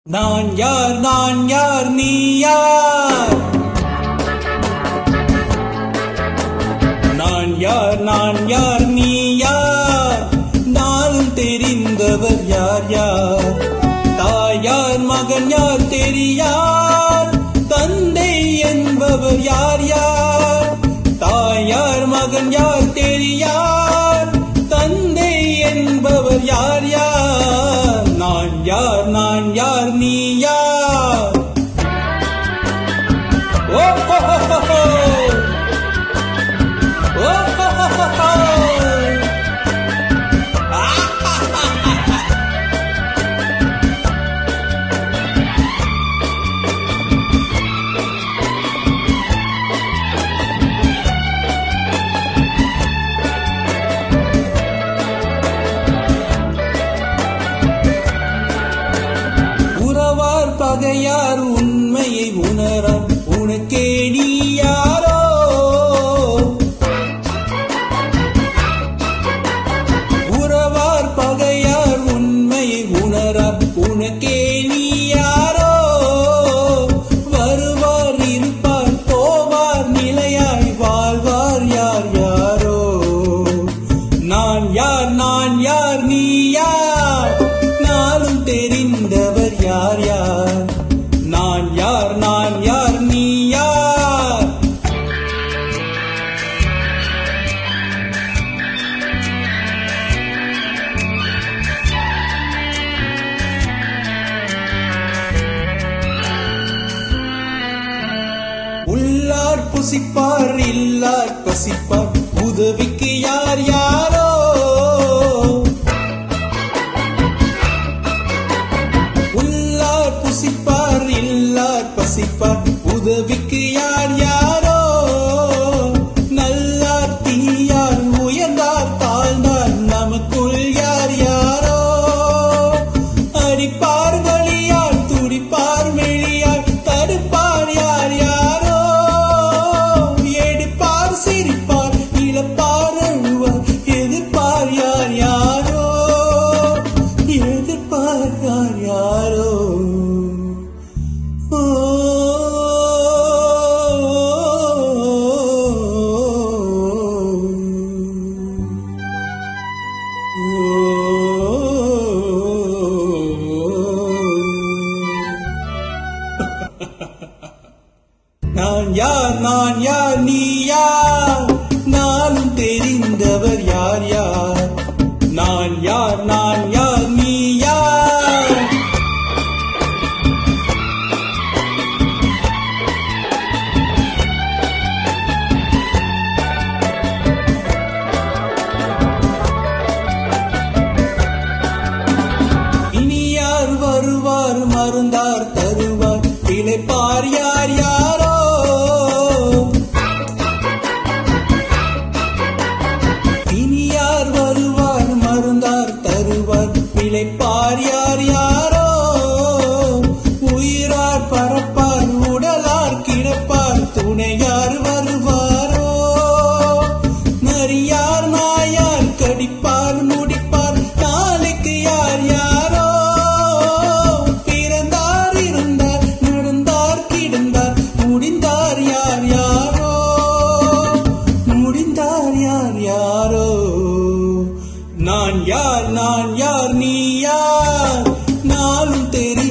நான் யார் நீ யார்? நான் யார் நீ யார்? நாளும் தெரிந்தவர் யார் யார்? தாயார் மகன் யார் தெரியார்? தந்தை என்பவர் யார் யார்? தாயார் மகன் யார் தெரியார்? தந்தை என்பவர் யார் யார்? நான் யார் நீ யார்? ஓ ஹோ ஹோ ஹோ, ஓ ஹோ ஹோ ஹோ, பகையார் உண்மையை உணரார் உனக்கே நீ யாரோ? உறவார் பகையார் உண்மையை உணரார் உனக்கே நீ யாரோ? வருவார் இருப்பார் போவார் நிலையாய் வாழ்வார் யார் யாரோ? நான் யார் நீ யார்? நாளும் தெரிந்தவர் யார் யார்? நான் யார் நீ யார்? உள்ளார் புசிப்பார் இல்லார் பசிப்பார் உதவிக்கு யார் யாரோ? உள்ளார் புசிப்பார் இல்லார் பசிப்பார் உதவிக்கு யார் யாரோ? நல்லார் தீயார் உயர்ந்தார் தாழ்ந்தார் நமக்குள் யார் யாரோ? அடிப்பார் வழியார் துடிப்பார் வெளியார் தடுப்பார் யார் யாரோ? எடுப்பார் சிரிப்பார் இழப்பார் அழுவார் எதிர்ப்பார் யார் யாரோ? எதிர்ப்பார் யார் யாரோ? நான் யார் நீ யார்? நாளும் தெரிந்தவர் யார் யார்? நான் யார் நீ யார்? இனி யார் வருவார் மருந்தார் தருவார் பிழைப்பார் யார் யாரோ? இனி யார் வருவார் மருந்தார் தருவார் பிழைப்பார் யார் யாரோ? உயிரார் பரப்பார் உடலார் கிடப்பார் துணையார் வருவாரோ? நரியார் நாயார் கடிப்பார் முடிப்பார் நாளைக்கு யார் யாரோ? பிறந்தார் இருந்தார் நடந்தார் கிடந்தார் முடிந்தார் யார் யாரோ? முடிந்தார் யார் யாரோ? நான் யார் நீ யார்? நாளும் தெரியும்